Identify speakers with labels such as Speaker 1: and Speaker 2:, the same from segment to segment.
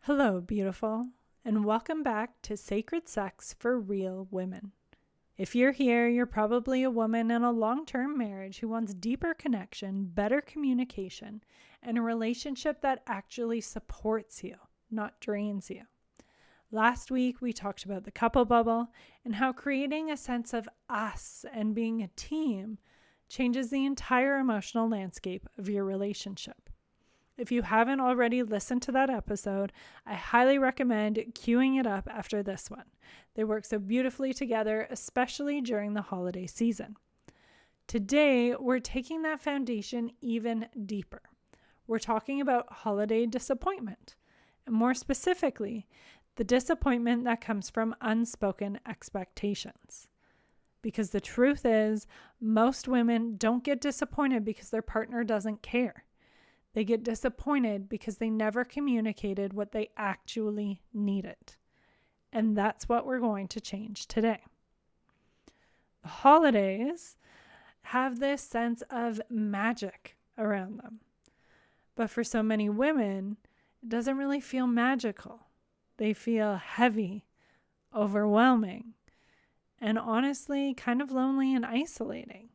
Speaker 1: Hello, beautiful, and welcome back to Sacred Sex for Real Women. If you're here, you're probably a woman in a long-term marriage who wants deeper connection, better communication, and a relationship that actually supports you, not drains you. Last week, we talked about the couple bubble and how creating a sense of us and being a team changes the entire emotional landscape of your relationship. If you haven't already listened to that episode, I highly recommend queuing it up after this one. They work so beautifully together, especially during the holiday season. Today, we're taking that foundation even deeper. We're talking about holiday disappointment, and more specifically, the disappointment that comes from unspoken expectations. Because the truth is, most women don't get disappointed because their partner doesn't care. They get disappointed because they never communicated what they actually needed. And that's what we're going to change today. The holidays have this sense of magic around them. But for so many women, it doesn't really feel magical. They feel heavy, overwhelming, and honestly kind of lonely and isolating.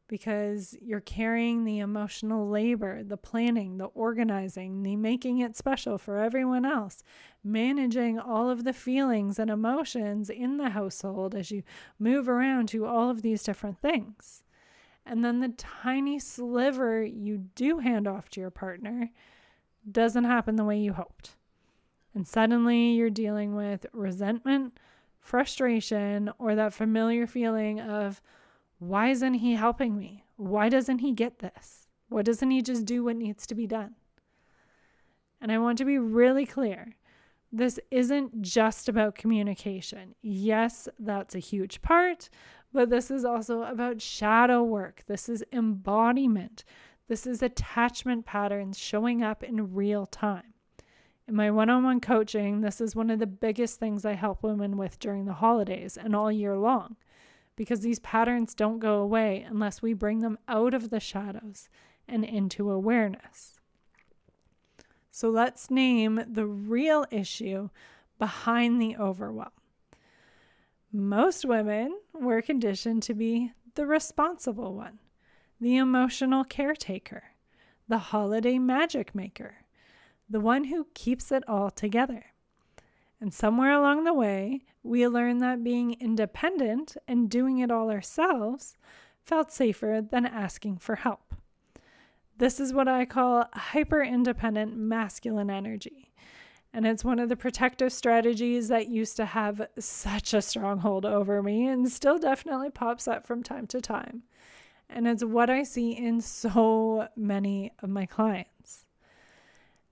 Speaker 1: Because you're carrying the emotional labor, the planning, the organizing, the making it special for everyone else, managing all of the feelings and emotions in the household as you move around to all of these different things. And then the tiny sliver you do hand off to your partner doesn't happen the way you hoped. And suddenly you're dealing with resentment, frustration, or that familiar feeling of, why isn't he helping me? Why doesn't he get this? Why doesn't he just do what needs to be done? And I want to be really clear. This isn't just about communication. Yes, that's a huge part, but this is also about shadow work. This is embodiment. This is attachment patterns showing up in real time. In my one-on-one coaching, this is one of the biggest things I help women with during the holidays and all year long. Because these patterns don't go away unless we bring them out of the shadows and into awareness. So let's name the real issue behind the overwhelm. Most women were conditioned to be the responsible one, the emotional caretaker, the holiday magic maker, the one who keeps it all together. And somewhere along the way, we learned that being independent and doing it all ourselves felt safer than asking for help. This is what I call hyper-independent masculine energy. And it's one of the protective strategies that used to have such a stronghold over me and still definitely pops up from time to time. And it's what I see in so many of my clients.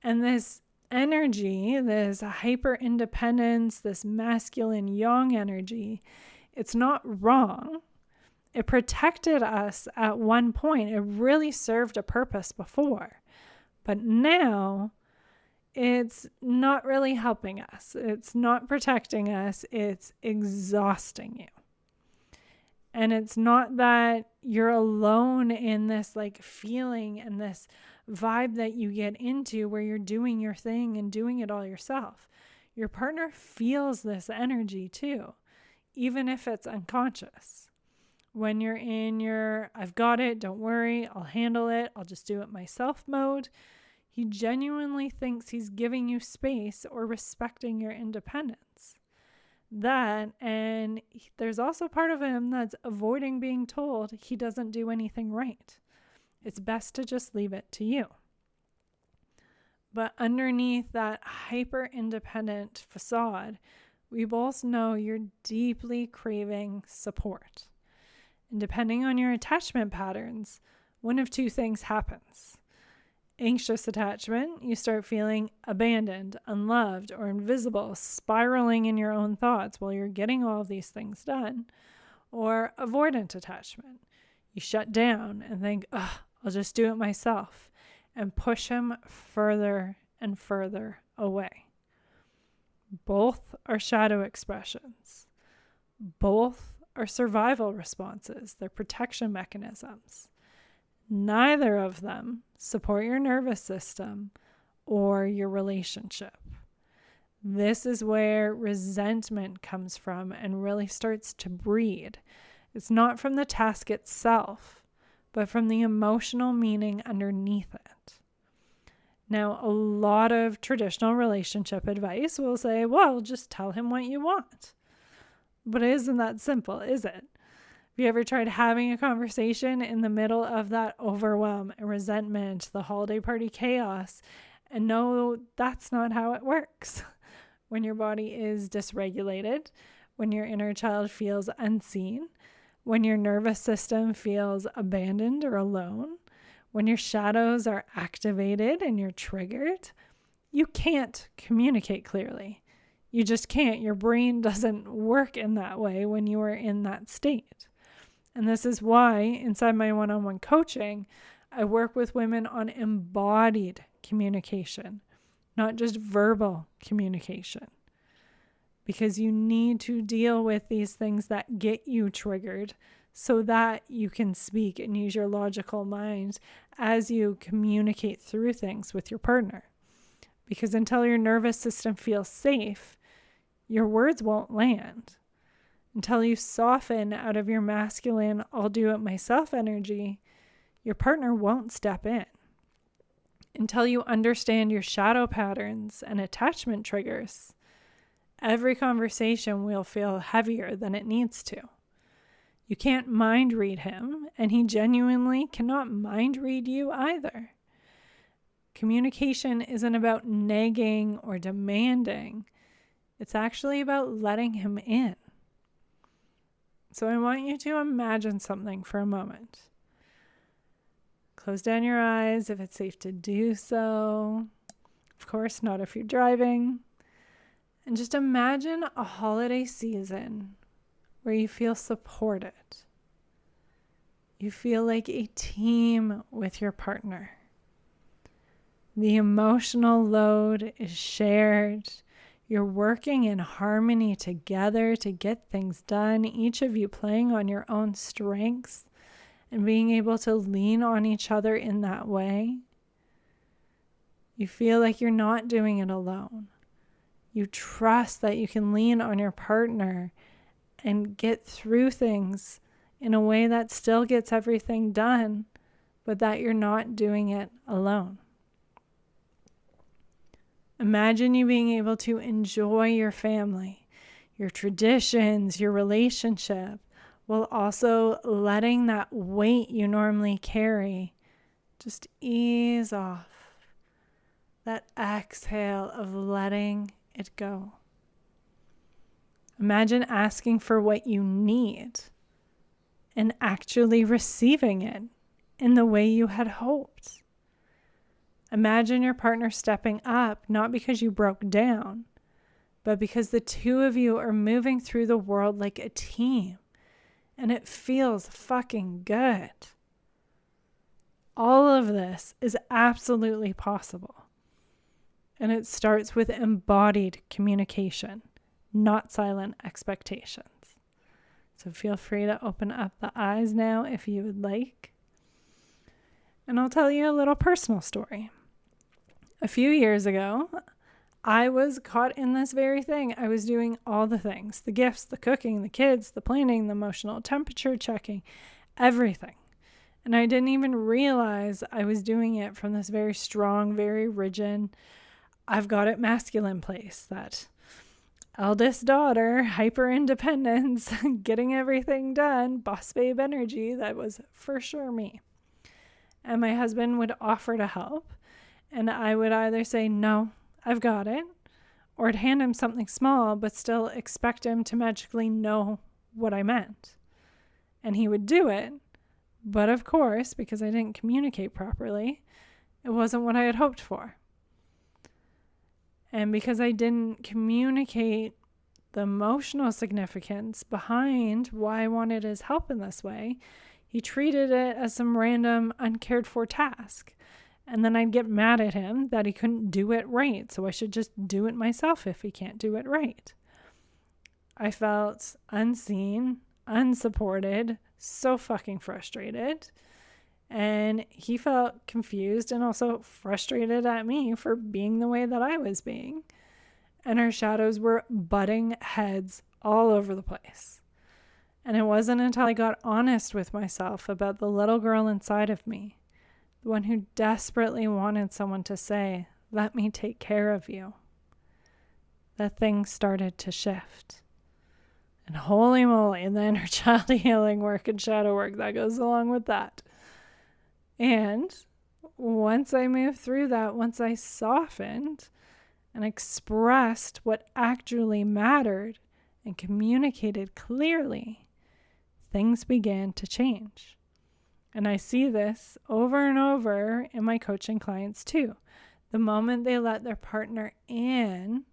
Speaker 1: And this energy, this hyper independence, this masculine yang energy, it's not wrong. It protected us at one point. It really served a purpose before. But now it's not really helping us. It's not protecting us. It's exhausting you. And it's not that you're alone in this feeling and this vibe that you get into where you're doing your thing and doing it all yourself. Your partner feels this energy too, even if it's unconscious. When you're in your, I've got it, don't worry, I'll handle it, I'll just do it myself mode, he genuinely thinks he's giving you space or respecting your independence. That, and there's also part of him that's avoiding being told he doesn't do anything right. It's best to just leave it to you. But underneath that hyper-independent facade, we both know you're deeply craving support. And depending on your attachment patterns, one of two things happens. Anxious attachment, you start feeling abandoned, unloved, or invisible, spiraling in your own thoughts while you're getting all of these things done. Or avoidant attachment, you shut down and think, I'll just do it myself, and push him further and further away. Both are shadow expressions. Both are survival responses. They're protection mechanisms. Neither of them support your nervous system or your relationship. This is where resentment comes from and really starts to breed. It's not from the task itself, but from the emotional meaning underneath it. Now, a lot of traditional relationship advice will say, well, just tell him what you want. But it isn't that simple, is it? Have you ever tried having a conversation in the middle of that overwhelm and resentment, the holiday party chaos, and no, that's not how it works? When your body is dysregulated, when your inner child feels unseen, when your nervous system feels abandoned or alone, when your shadows are activated and you're triggered, you can't communicate clearly. You just can't. Your brain doesn't work in that way when you are in that state. And this is why inside my one-on-one coaching, I work with women on embodied communication, not just verbal communication. Because you need to deal with these things that get you triggered so that you can speak and use your logical mind as you communicate through things with your partner. Because until your nervous system feels safe, your words won't land. Until you soften out of your masculine, I'll do it myself energy, your partner won't step in. Until you understand your shadow patterns and attachment triggers, every conversation will feel heavier than it needs to. You can't mind read him, and he genuinely cannot mind read you either. Communication isn't about nagging or demanding. It's actually about letting him in. So I want you to imagine something for a moment. Close down your eyes if it's safe to do so. Of course, not if you're driving. And just imagine a holiday season where you feel supported. You feel like a team with your partner. The emotional load is shared. You're working in harmony together to get things done, each of you playing on your own strengths and being able to lean on each other in that way. You feel like you're not doing it alone. You trust that you can lean on your partner and get through things in a way that still gets everything done, but that you're not doing it alone. Imagine you being able to enjoy your family, your traditions, your relationship, while also letting that weight you normally carry just ease off. That exhale of letting it go. Imagine asking for what you need and actually receiving it in the way you had hoped. Imagine your partner stepping up, not because you broke down, but because the two of you are moving through the world like a team, and it feels fucking good. All of this is absolutely possible. And it starts with embodied communication, not silent expectations. So feel free to open up the eyes now if you would like. And I'll tell you a little personal story. A few years ago, I was caught in this very thing. I was doing all the things, the gifts, the cooking, the kids, the planning, the emotional temperature checking, everything. And I didn't even realize I was doing it from this very strong, very rigid, I've got it masculine place, that eldest daughter, hyper independence, getting everything done, boss babe energy. That was for sure me. And my husband would offer to help. And I would either say, no, I've got it, or I'd hand him something small, but still expect him to magically know what I meant. And he would do it. But of course, because I didn't communicate properly, it wasn't what I had hoped for. And because I didn't communicate the emotional significance behind why I wanted his help in this way, he treated it as some random uncared for task. And then I'd get mad at him that he couldn't do it right, so I should just do it myself if he can't do it right. I felt unseen, unsupported, so fucking frustrated. And he felt confused and also frustrated at me for being the way that I was being. and our shadows were butting heads all over the place. And it wasn't until I got honest with myself about the little girl inside of me, the one who desperately wanted someone to say, "Let me take care of you," that things started to shift. And holy moly, and the inner child healing work and shadow work that goes along with that. And once I moved through that, once I softened and expressed what actually mattered and communicated clearly, things began to change. And I see this over and over in my coaching clients too. The moment they let their partner in,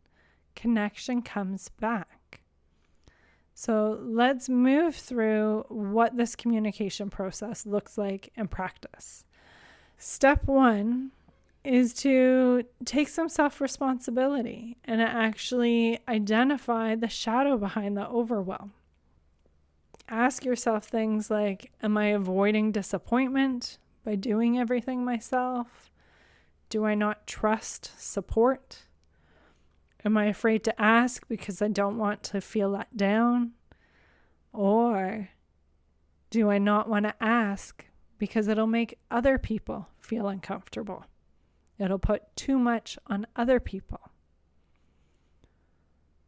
Speaker 1: connection comes back. So let's move through what this communication process looks like in practice. Step 1 is to take some self-responsibility and actually identify the shadow behind the overwhelm. Ask yourself things like, am I avoiding disappointment by doing everything myself? Do I not trust support? Am I afraid to ask because I don't want to feel let down? Or do I not want to ask because it'll make other people feel uncomfortable? It'll put too much on other people.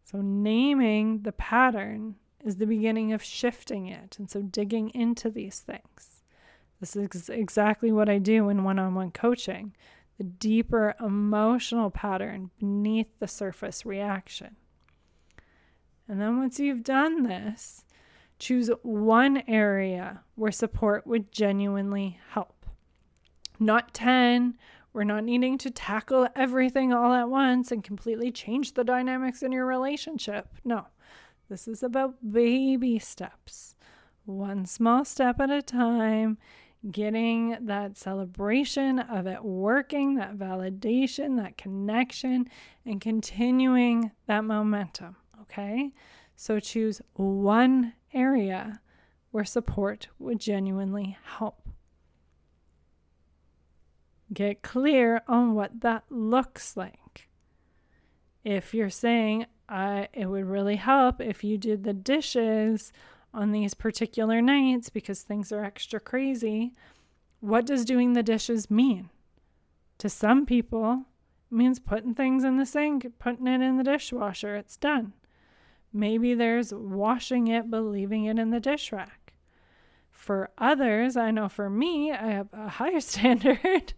Speaker 1: So naming the pattern is the beginning of shifting it. And so digging into these things. This is exactly what I do in one-on-one coaching. The deeper emotional pattern beneath the surface reaction. And then once you've done this, choose one area where support would genuinely help. Not 10. We're not needing to tackle everything all at once and completely change the dynamics in your relationship. No, this is about baby steps. One small step at a time, getting that celebration of it working, that validation, that connection, and continuing that momentum, okay? So choose one area where support would genuinely help. Get clear on what that looks like. If you're saying, it would really help if you did the dishes on these particular nights because things are extra crazy, what does doing the dishes mean? To some people, it means putting things in the sink, putting it in the dishwasher, it's done. Maybe there's washing it but leaving it in the dish rack. For others, I know for me, I have a higher standard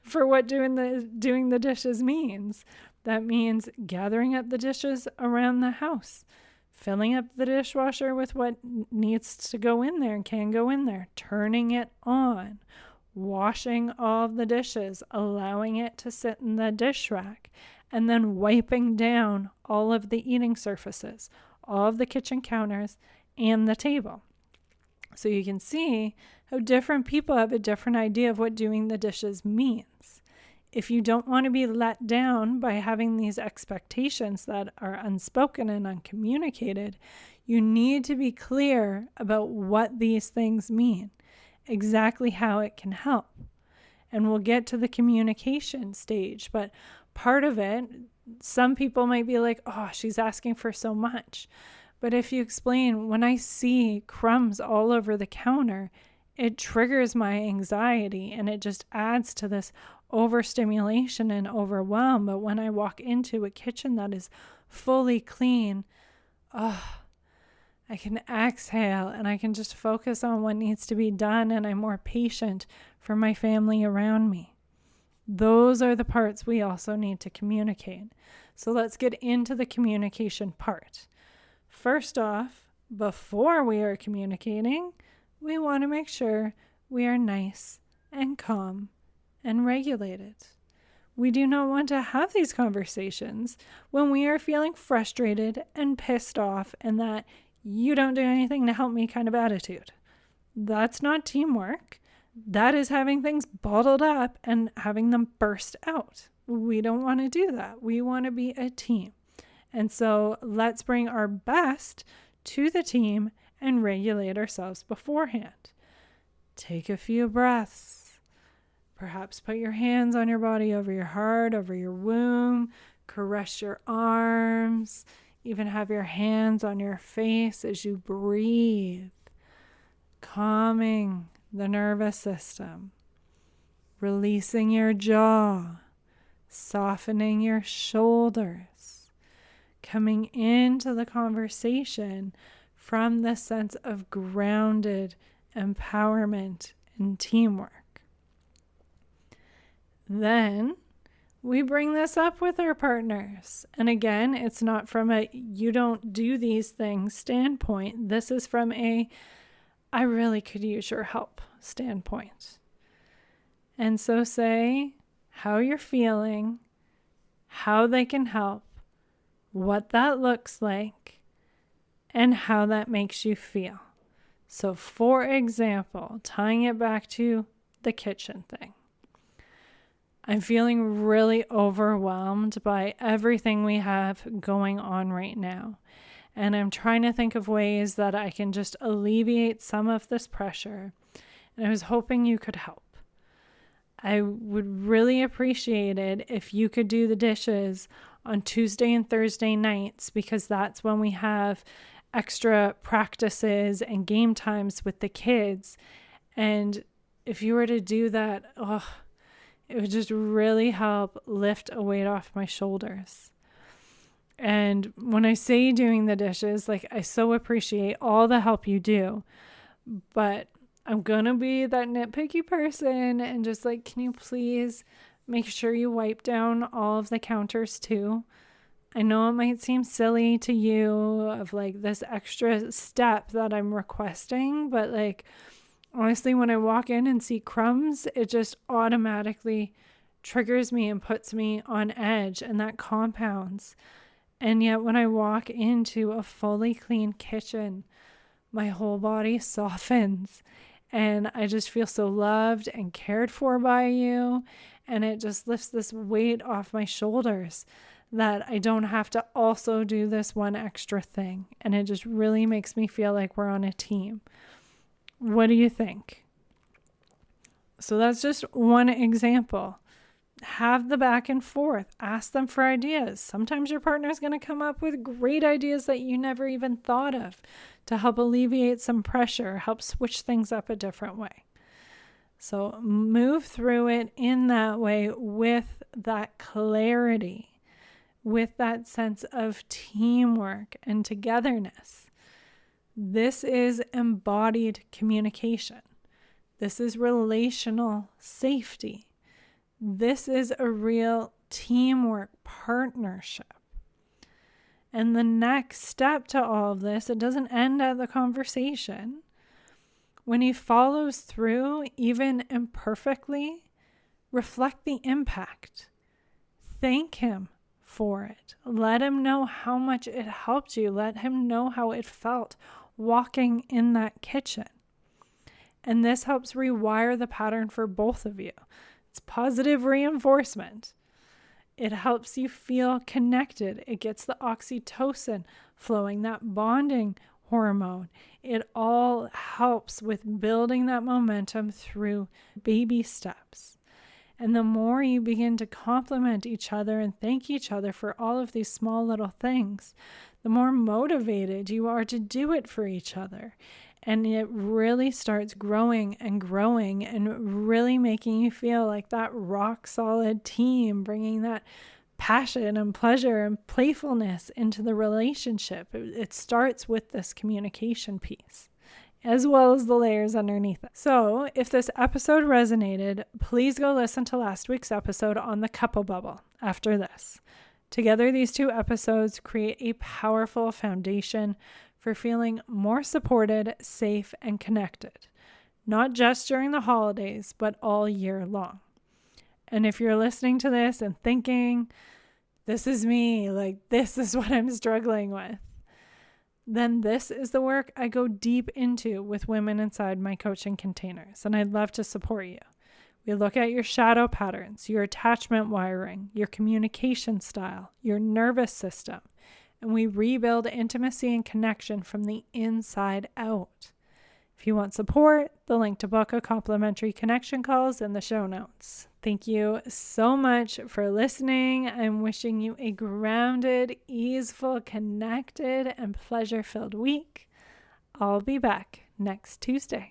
Speaker 1: for what doing the dishes means. That means gathering up the dishes around the house, filling up the dishwasher with what needs to go in there and can go in there, turning it on, washing all of the dishes, allowing it to sit in the dish rack, and then wiping down all of the eating surfaces, all of the kitchen counters, and the table. So you can see how different people have a different idea of what doing the dishes means. If you don't want to be let down by having these expectations that are unspoken and uncommunicated, you need to be clear about what these things mean, exactly how it can help. And we'll get to the communication stage, but part of it, some people might be like, oh, she's asking for so much. But if you explain, when I see crumbs all over the counter, it triggers my anxiety and it just adds to this overstimulation and overwhelm. But when I walk into a kitchen that is fully clean, I can exhale and I can just focus on what needs to be done, and I'm more patient for my family around me. Those are the parts we also need to communicate. So let's get into the communication part. First off, before we are communicating, we want to make sure we are nice and calm and regulated. We do not want to have these conversations when we are feeling frustrated and pissed off and that you don't do anything to help me kind of attitude. That's not teamwork. That is having things bottled up and having them burst out. We don't want to do that. We want to be a team. And so let's bring our best to the team and regulate ourselves beforehand. Take a few breaths. Perhaps put your hands on your body, over your heart, over your womb. caress your arms, even have your hands on your face as you breathe, calming the nervous system, releasing your jaw, softening your shoulders, coming into the conversation from the sense of grounded empowerment and teamwork. Then we bring this up with our partners. And again, it's not from a you don't do these things standpoint. This is from a I really could use your help standpoint. And so say how you're feeling, how they can help, what that looks like, and how that makes you feel. So for example, tying it back to the kitchen thing. I'm feeling really overwhelmed by everything we have going on right now. And I'm trying to think of ways that I can just alleviate some of this pressure. And I was hoping you could help. I would really appreciate it if you could do the dishes on Tuesday and Thursday nights, because that's when we have extra practices and game times with the kids. And if you were to do that, it would just really help lift a weight off my shoulders. And when I say doing the dishes, I so appreciate all the help you do, but I'm going to be that nitpicky person and just can you please make sure you wipe down all of the counters too? I know it might seem silly to you of this extra step that I'm requesting, but honestly, when I walk in and see crumbs, it just automatically triggers me and puts me on edge, and that compounds. And yet when I walk into a fully clean kitchen, my whole body softens and I just feel so loved and cared for by you. And it just lifts this weight off my shoulders that I don't have to also do this one extra thing. And it just really makes me feel like we're on a team. What do you think? So that's just one example. Have the back and forth. Ask them for ideas. Sometimes your partner is going to come up with great ideas that you never even thought of to help alleviate some pressure, help switch things up a different way. So move through it in that way with that clarity, with that sense of teamwork and togetherness. This is embodied communication. This is relational safety. This is a real teamwork partnership. And the next step to all of this, it doesn't end at the conversation. When he follows through, even imperfectly, reflect the impact. Thank him for it. Let him know how much it helped you. Let him know how it felt walking in that kitchen. And this helps rewire the pattern for both of you. It's positive reinforcement. It helps you feel connected. It gets the oxytocin flowing, that bonding hormone. It all helps with building that momentum through baby steps. And the more you begin to compliment each other and thank each other for all of these small little things, the more motivated you are to do it for each other. And it really starts growing and really making you feel like that rock solid team, bringing that passion and pleasure and playfulness into the relationship. It starts with this communication piece, as well as the layers underneath it. So if this episode resonated, please go listen to last week's episode on the couple bubble after this. Together, these two episodes create a powerful foundation for feeling more supported, safe, and connected, not just during the holidays, but all year long. And if you're listening to this and thinking, this is me, this is what I'm struggling with, then this is the work I go deep into with women inside my coaching containers, and I'd love to support you. We look at your shadow patterns, your attachment wiring, your communication style, your nervous system, and we rebuild intimacy and connection from the inside out. If you want support, the link to book a complimentary connection call is in the show notes. Thank you so much for listening. I'm wishing you a grounded, easeful, connected, and pleasure-filled week. I'll be back next Tuesday.